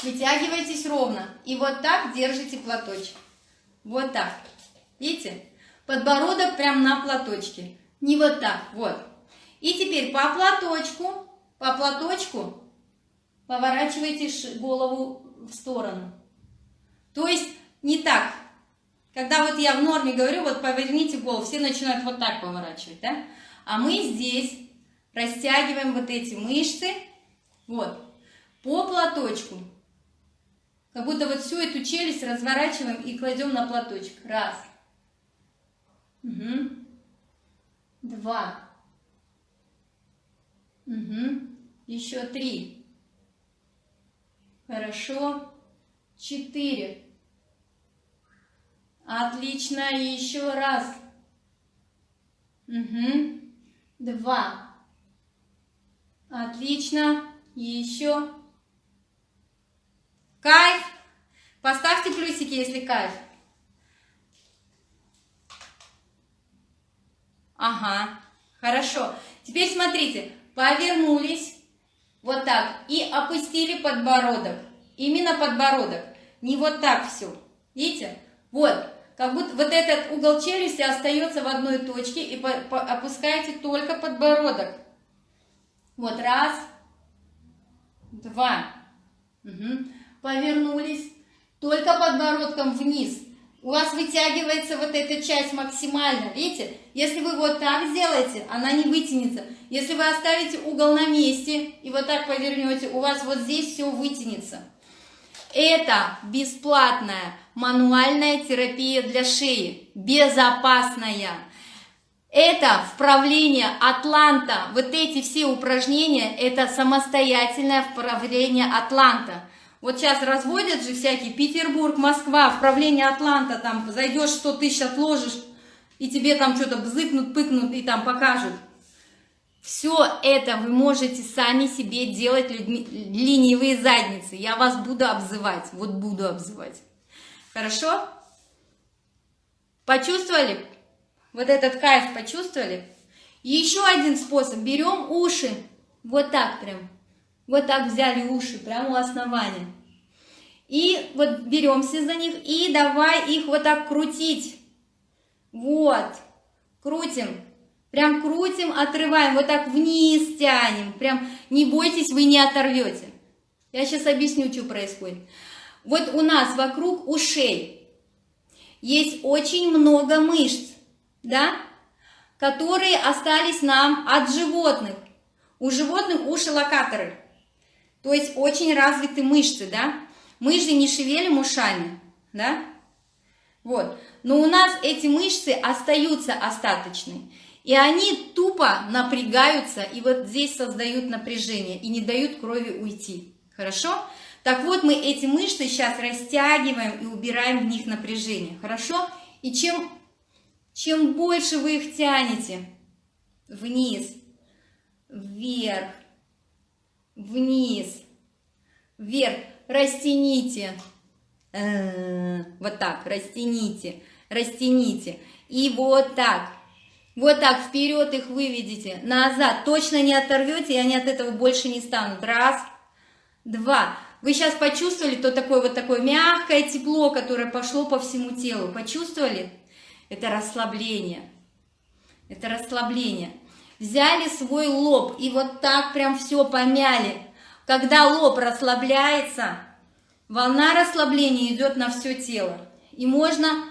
вытягиваетесь ровно и вот так держите платочек. Вот так. Видите? Подбородок прям на платочке. Не вот так, вот. И теперь по платочку поворачивайте голову в сторону. То есть не так. Когда вот я в норме говорю, вот поверните голову, все начинают вот так поворачивать, да? А мы здесь растягиваем вот эти мышцы, вот, по платочку. Как будто вот всю эту челюсть разворачиваем и кладем на платочек. Раз. Угу. 2. Угу. Еще 3. Хорошо. 4. Отлично. И еще раз. Угу. 2. Отлично. Еще. Кайф. Поставьте плюсики, если кайф. Ага, хорошо. Теперь смотрите, повернулись вот так и опустили подбородок. Именно подбородок. Не вот так все. Видите? Вот. Как будто вот этот угол челюсти остается в одной точке, и опускаете только подбородок. Вот, раз, два. Угу. Повернулись. Только подбородком вниз. У вас вытягивается вот эта часть максимально. Видите? Если вы вот так сделаете, она не вытянется. Если вы оставите угол на месте и вот так повернете, у вас вот здесь все вытянется. Это бесплатная мануальная терапия для шеи. Безопасная. Это вправление Атланта. Вот эти все упражнения, это самостоятельное вправление Атланта. Вот сейчас разводят же всякие Петербург, Москва, вправление Атланта, там зайдешь 100 тысяч отложишь, и тебе там что-то бзыкнут, пыкнут и там покажут. Все это вы можете сами себе делать, ленивые задницы. Я вас буду обзывать, вот буду обзывать. Хорошо? Почувствовали? Вот этот кайф почувствовали? И еще один способ. Берем уши, вот так прям. Вот так взяли уши, прямо у основания. И вот беремся за них и давай их вот так крутить. Вот. Крутим. Прям крутим, отрываем. Вот так вниз тянем. Прям не бойтесь, вы не оторвете. Я сейчас объясню, что происходит. Вот у нас вокруг ушей есть очень много мышц, да, которые остались нам от животных. У животных уши локаторы. То есть очень развиты мышцы, да? Мы же не шевелим ушами, да? Вот. Но у нас эти мышцы остаются остаточные. И они тупо напрягаются, и вот здесь создают напряжение, и не дают крови уйти. Хорошо? Так вот, мы эти мышцы сейчас растягиваем и убираем в них напряжение. Хорошо? И чем больше вы их тянете вниз, вверх, вниз, вверх, растяните, вот так, растяните, растяните, и вот так вперед их выведите, назад, точно не оторвете, и они от этого больше не станут, раз, два, вы сейчас почувствовали то такое вот такое мягкое тепло, которое пошло по всему телу, почувствовали? Это расслабление, это расслабление. Взяли свой лоб и вот так прям все помяли. Когда лоб расслабляется, волна расслабления идет на все тело. И можно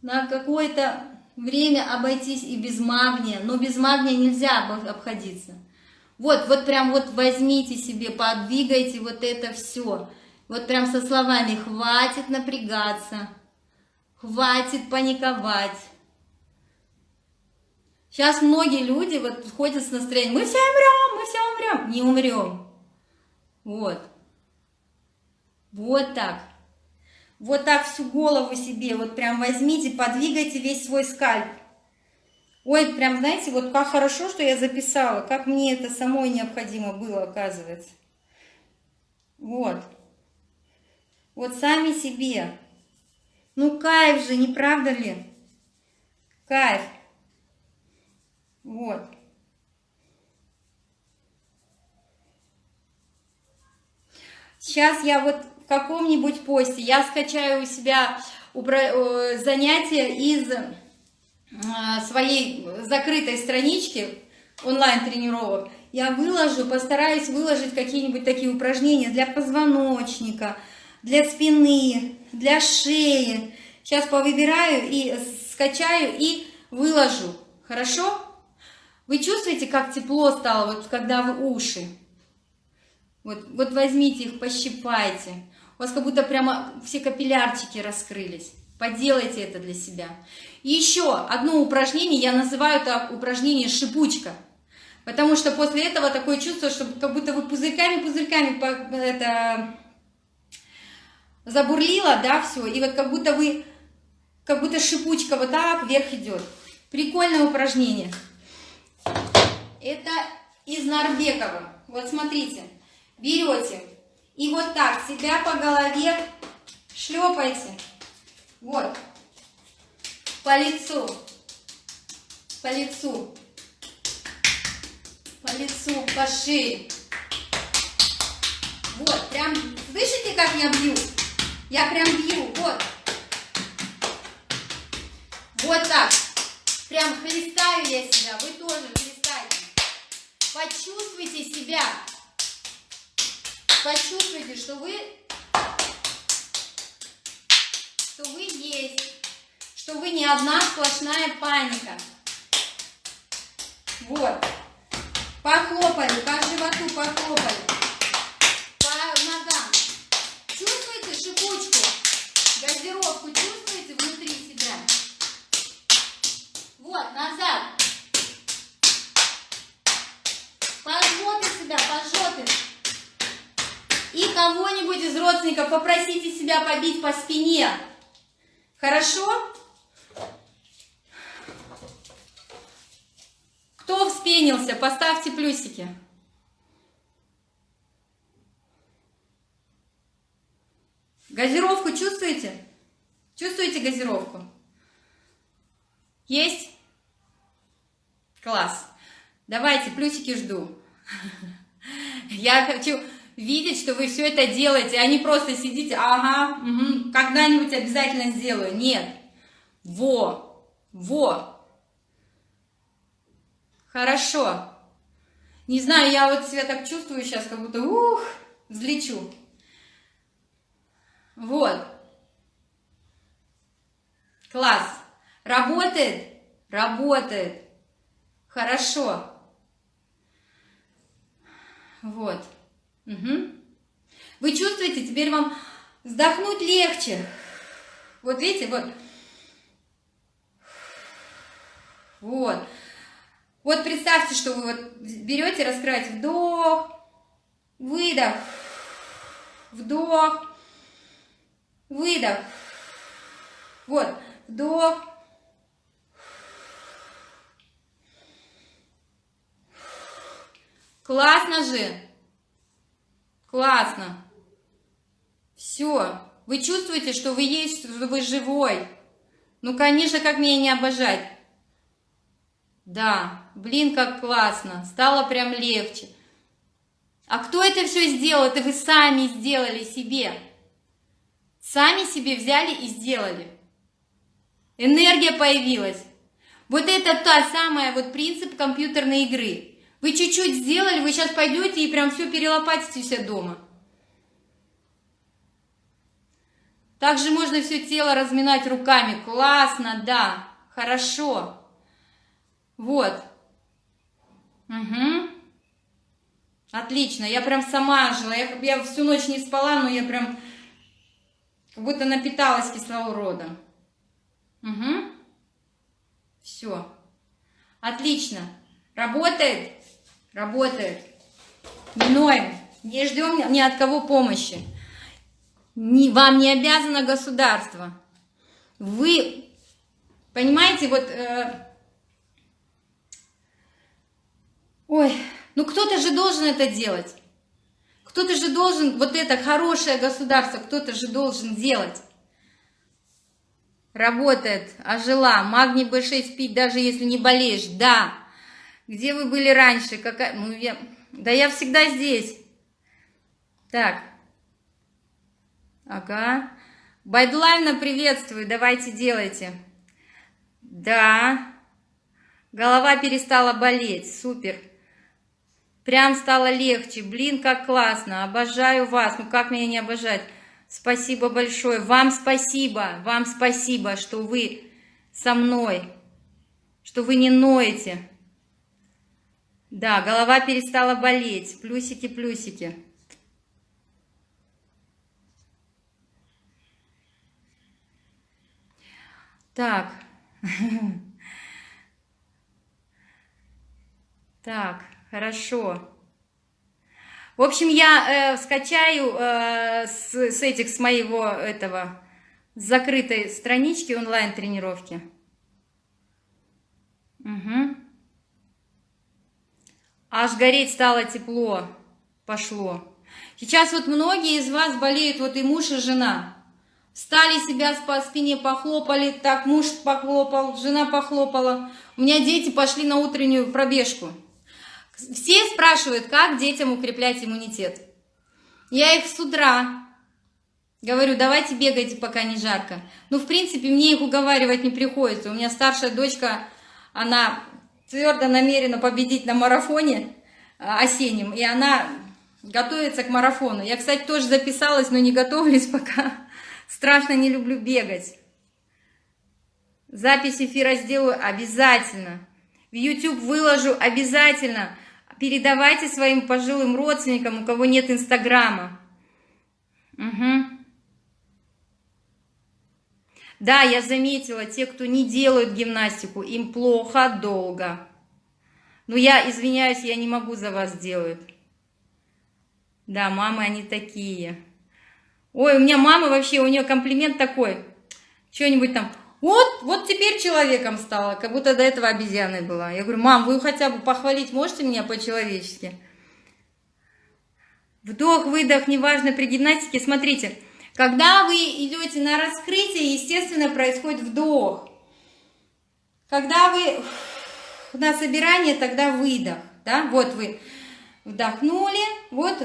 на какое-то время обойтись и без магния. Но без магния нельзя обходиться. Вот прям вот возьмите себе, подвигайте вот это все. Вот прям со словами «хватит напрягаться», «хватит паниковать». Сейчас многие люди вот ходят с настроением, мы все умрем, мы все умрем. Не умрем. Вот. Вот так. Вот так всю голову себе, вот прям возьмите, подвигайте весь свой скальп. Ой, прям, знаете, вот как хорошо, что я записала, как мне это самой необходимо было, оказывается. Вот. Вот сами себе. Ну, кайф же, не правда ли? Кайф. Вот. Сейчас я вот в каком-нибудь посте, я скачаю у себя занятия из своей закрытой странички онлайн-тренировок. Я выложу, постараюсь выложить какие-нибудь такие упражнения для позвоночника, для спины, для шеи. Сейчас повыбираю и скачаю и выложу. Хорошо? Вы чувствуете, как тепло стало, вот когда вы уши? Вот возьмите их, пощипайте. У вас как будто прямо все капиллярчики раскрылись. Поделайте это для себя. И еще одно упражнение, я называю это упражнение «шипучка». Потому что после этого такое чувство, что как будто вы пузырьками это забурлило, да, все. И вот как будто шипучка вот так вверх идет. Прикольное упражнение. Это из Нарбекова. Вот смотрите, берете и вот так себя по голове шлепаете. Вот, по лицу. по лицу, по шее. Вот, прям, слышите, как я бью? Я прям бью, вот. Вот так. Прям хлестаю я себя, вы тоже хлестайте. Почувствуйте себя. Почувствуйте, что вы есть. Что вы не одна сплошная паника. Вот. Похлопали, по животу похлопали. По ногам. Чувствуете шипучку? Газировку чувствуете внутри себя? Вот, назад. По жопе себя, по жопе. И кого-нибудь из родственников попросите себя побить по спине. Хорошо? Кто вспенился, поставьте плюсики. Газировку чувствуете? Чувствуете газировку? Есть? Класс. Давайте, плюсики жду. Я хочу видеть, что вы все это делаете, а не просто сидите, ага, угу, когда-нибудь обязательно сделаю. Нет. Во. Хорошо. Не знаю, я вот себя так чувствую сейчас, как будто, взлечу. Вот. Класс. Работает? Работает. Хорошо. Вот. Угу. Вы чувствуете, теперь вам вздохнуть легче. Вот видите, вот. Вот. Вот представьте, что вы вот берете, раскрываете вдох, выдох, вдох, выдох. Вот, вдох. Классно же. Классно. Все. Вы чувствуете, что вы есть, что вы живой. Ну, конечно, как меня не обожать. Да, блин, как классно. Стало прям легче. А кто это все сделал? Это вы сами сделали себе. Сами себе взяли и сделали. Энергия появилась. Вот это та самая вот принцип компьютерной игры. Вы чуть-чуть сделали, вы сейчас пойдете и прям все перелопатите у себя дома. Также можно все тело разминать руками. Классно, да, хорошо. Вот. Угу. Отлично, я прям сама жила. Я всю ночь не спала, но я прям как будто напиталась кислородом. Угу. Все. Отлично. Работает? Работает. Не ноем. Не ждем ни от кого помощи. Вам не обязано государство. Вы, понимаете, вот... Ой, ну кто-то же должен это делать. Кто-то же должен, вот это хорошее государство, кто-то же должен делать. Работает, ожила. Магний B6 пить, даже если не болеешь. Да. Где вы были раньше? Да я всегда здесь. Так. Ага. Байдлайна приветствую. Давайте делайте. Да. Голова перестала болеть. Супер. Прям стало легче. Блин, как классно. Обожаю вас. Ну как меня не обожать? Спасибо большое. Вам спасибо, что вы со мной, что вы не ноете. Да, голова перестала болеть. Плюсики, плюсики. Так. Так, хорошо. В общем, я скачаю с моего этого закрытой странички онлайн-тренировки. Угу. Аж гореть стало тепло, пошло. Сейчас вот многие из вас болеют, вот и муж, и жена. Встали, себя по спине похлопали, так муж похлопал, жена похлопала. У меня дети пошли на утреннюю пробежку. Все спрашивают, как детям укреплять иммунитет. Я их с утра говорю, давайте бегайте, пока не жарко. Ну, в принципе, мне их уговаривать не приходится. У меня старшая дочка, она твердо намерена победить на марафоне осеннем, и она готовится к марафону. Я, кстати, тоже записалась, но не готовлюсь пока. Страшно не люблю бегать. Запись эфира сделаю обязательно. В YouTube выложу обязательно. Передавайте своим пожилым родственникам, у кого нет Инстаграма. Угу. Да, я заметила, те, кто не делают гимнастику, им плохо долго. Но я извиняюсь, я не могу за вас делать. Да, мамы они такие. Ой, у меня мама вообще, у нее комплимент такой. Что-нибудь там, вот теперь человеком стала, как будто до этого обезьяной была. Я говорю, мам, вы хотя бы похвалить можете меня по-человечески? Вдох, выдох, неважно при гимнастике. Смотрите, когда вы идете на раскрытие, естественно, происходит вдох. Когда вы на собирание, тогда выдох. Да? Вот вы вдохнули, вот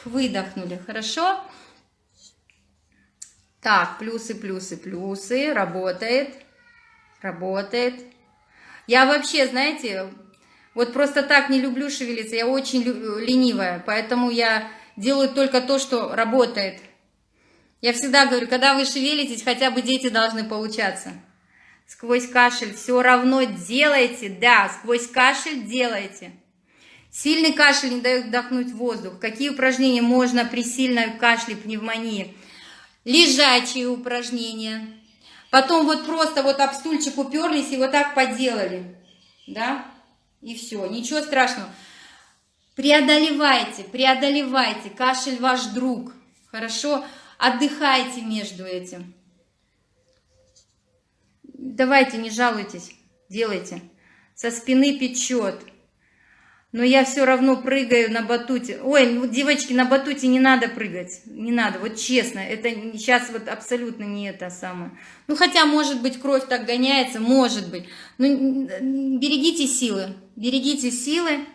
выдохнули. Хорошо? Так, плюсы, плюсы, плюсы. Работает. Работает. Я вообще, знаете, вот просто так не люблю шевелиться. Я очень ленивая, поэтому я делаю только то, что работает. Я всегда говорю, когда вы шевелитесь, хотя бы дети должны получаться. Сквозь кашель все равно делайте. Да, сквозь кашель делайте. Сильный кашель не дает вдохнуть воздух. Какие упражнения можно при сильном кашле, пневмонии? Лежачие упражнения. Потом вот просто вот об стульчик уперлись и вот так поделали. Да? И все, ничего страшного. Преодолевайте, преодолевайте. Кашель ваш друг. Хорошо? Отдыхайте между этим. Давайте, не жалуйтесь. Делайте. Со спины печет. Но я все равно прыгаю на батуте. Ой, ну, девочки, на батуте не надо прыгать. Не надо, вот честно. Это сейчас вот абсолютно не это самое. Ну, хотя, может быть, кровь так гоняется, может быть. Но берегите силы. Берегите силы.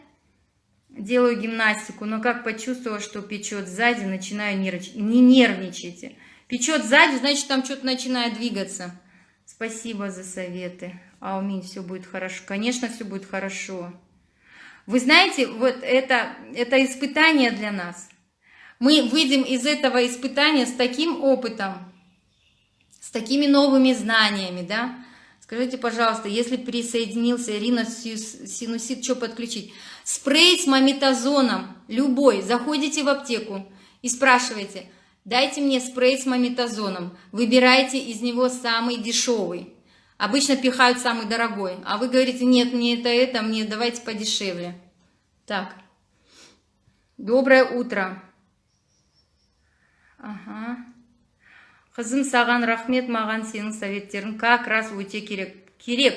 Делаю гимнастику. Но как почувствовала, что печет сзади, начинаю нервничать. Не нервничайте. Печет сзади, значит, там что-то начинает двигаться. Спасибо за советы. Аумин, все будет хорошо. Конечно, все будет хорошо. Вы знаете, вот это испытание для нас. Мы выйдем из этого испытания с таким опытом, с такими новыми знаниями, да? Скажите, пожалуйста, если присоединился риносинусит, что подключить? Спрей с мометазоном, любой, заходите в аптеку и спрашиваете, дайте мне спрей с мометазоном, выбирайте из него самый дешевый. Обычно пихают самый дорогой, а вы говорите, нет, мне это, мне давайте подешевле. Так, доброе утро. Ага. Қызым, саған рахмет, маған сенің советтерің как раз өте керек.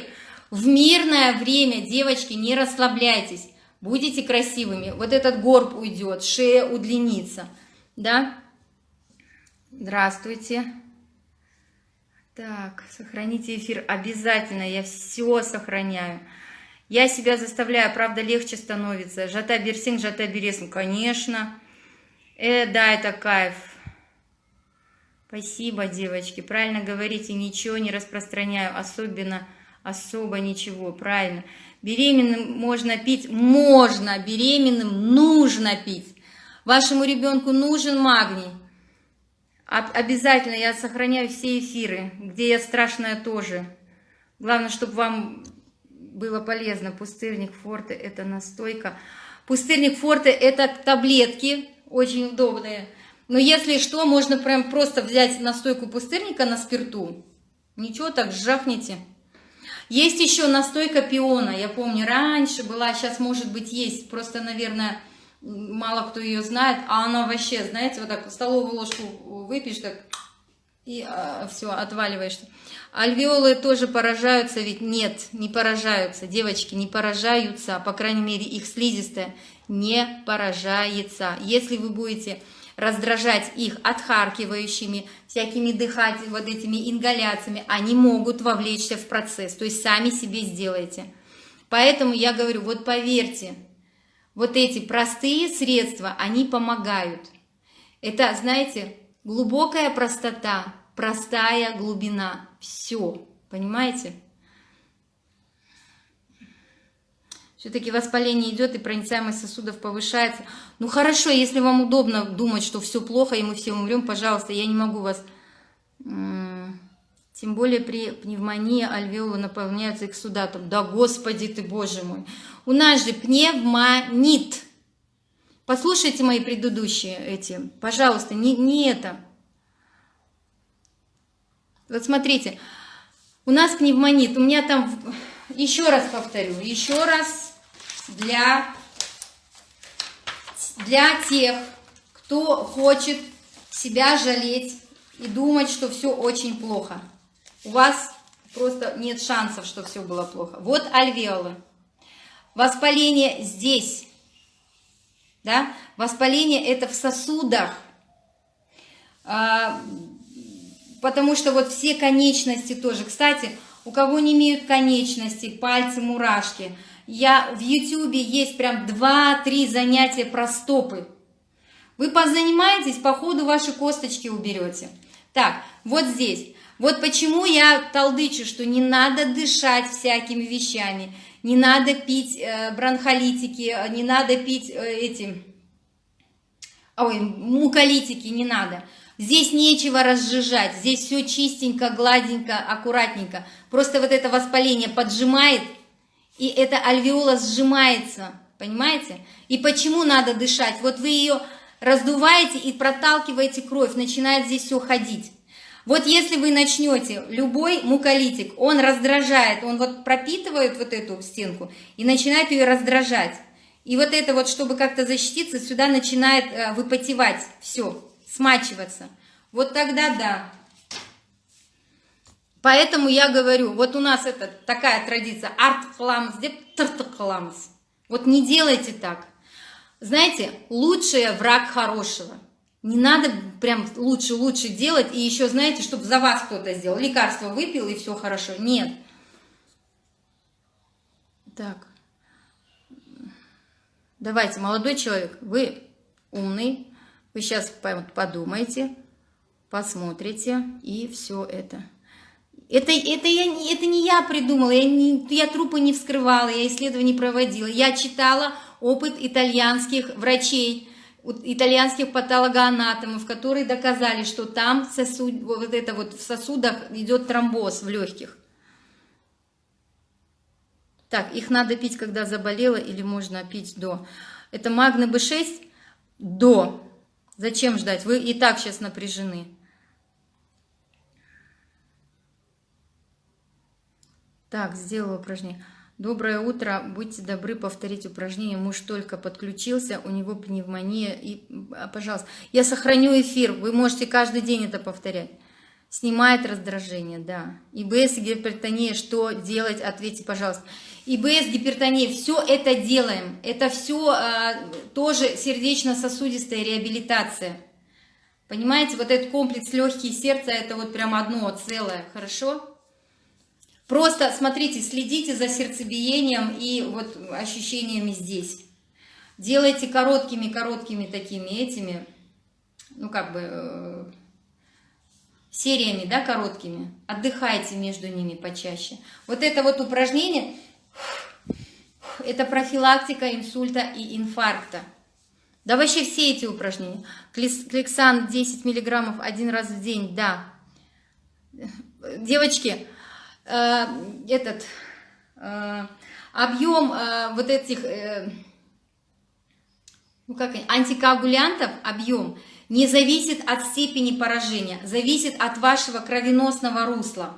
В мирное время, девочки, не расслабляйтесь, будете красивыми. Вот этот горб уйдет, шея удлинится, да? Здравствуйте. Так, сохраните эфир обязательно, я все сохраняю. Я себя заставляю, правда, легче становится. Жата берсин, жата бересин, конечно. Да, это кайф. Спасибо, девочки, правильно говорите, ничего не распространяю, особо ничего, правильно. Беременным можно пить, можно, беременным нужно пить. Вашему ребенку нужен магний. Обязательно я сохраняю все эфиры, где я страшная тоже. Главное, чтобы вам было полезно. Пустырник Форте – это настойка. Пустырник Форте – это таблетки, очень удобные. Но если что, можно прям просто взять настойку пустырника на спирту. Ничего, так жахните. Есть еще настойка пиона. Я помню, раньше была, сейчас может быть есть. Просто, наверное, мало кто ее знает. А она вообще, знаете, вот так столовую ложку выпьешь, так и все, отваливаешь. Альвеолы тоже поражаются, ведь нет, не поражаются. Девочки, не поражаются, по крайней мере, их слизистая не поражается. Если вы будете раздражать их отхаркивающими, всякими дыхать вот этими ингаляциями, они могут вовлечься в процесс, то есть сами себе сделайте. Поэтому я говорю, вот поверьте, вот эти простые средства, они помогают. Это, знаете, глубокая простота, простая глубина, все, понимаете? Все-таки воспаление идет и проницаемость сосудов повышается. Ну хорошо, если вам удобно думать, что все плохо и мы все умрем, пожалуйста, я не могу вас... Тем более при пневмонии альвеолы наполняются эксудатом. Да господи ты, боже мой. У нас же пневмонит. Послушайте мои предыдущие эти. Пожалуйста, не это. Вот смотрите. У нас пневмонит. У меня там... Еще раз повторю. Еще раз для тех, кто хочет себя жалеть и думать, что все очень плохо. У вас просто нет шансов, что все было плохо. Вот альвеолы. Воспаление здесь. Да? Воспаление это в сосудах. Потому что вот все конечности тоже. Кстати, у кого не имеют конечности, пальцы, мурашки. В YouTube есть прям 2-3 занятия про стопы. Вы позанимаетесь, по ходу ваши косточки уберете. Так, вот здесь. Вот почему я толдычу, что не надо дышать всякими вещами, не надо пить бронхолитики, не надо пить муколитики, не надо. Здесь нечего разжижать, здесь все чистенько, гладенько, аккуратненько. Просто вот это воспаление поджимает, и эта альвеола сжимается, понимаете? И почему надо дышать? Вот вы ее раздуваете и проталкиваете кровь, начинает здесь все ходить. Вот если вы начнете любой муколитик, он раздражает, он вот пропитывает вот эту стенку и начинает ее раздражать. И вот это вот, чтобы как-то защититься, сюда начинает выпотевать все, смачиваться. Вот тогда да. Поэтому я говорю, вот у нас это такая традиция, арт-хламс, депт-тарт-хламс. Вот не делайте так. Знаете, лучшее враг хорошего. Не надо прям лучше делать, и еще, знаете, чтобы за вас кто-то сделал. Лекарство выпил, и все хорошо. Нет. Так. Давайте, молодой человек, вы умный, вы сейчас подумайте, посмотрите, и все это. Это не я придумала, я трупы не вскрывала, я исследований проводила. Я читала опыт итальянских врачей, итальянских патологоанатомов, которые доказали, что там в сосудах идет тромбоз в легких. Так, их надо пить, когда заболела, или можно пить до. Это магний B6 до. Зачем ждать? Вы и так сейчас напряжены. Так, сделала упражнение. Доброе утро, будьте добры повторить упражнение. Муж только подключился, у него пневмония. Пожалуйста, я сохраню эфир, вы можете каждый день это повторять. Снимает раздражение, да. ИБС и гипертония, что делать? Ответьте, пожалуйста. ИБС, гипертония, все это делаем. Это все тоже сердечно-сосудистая реабилитация. Понимаете, вот этот комплекс легкие и сердце, это вот прям одно целое, хорошо? Просто смотрите, следите за сердцебиением и вот ощущениями здесь. Делайте короткими такими этими, ну как бы сериями, да, короткими. Отдыхайте между ними почаще. Вот это вот упражнение, это профилактика инсульта и инфаркта. Да вообще все эти упражнения. Кликсан 10 миллиграммов 1 раз в день, да. Девочки, объем вот этих антикоагулянтов, объем не зависит от степени поражения, зависит от вашего кровеносного русла.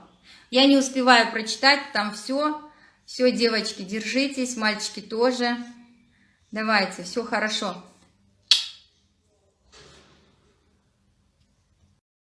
Я не успеваю прочитать, там все, девочки, держитесь, мальчики тоже. Давайте, все хорошо.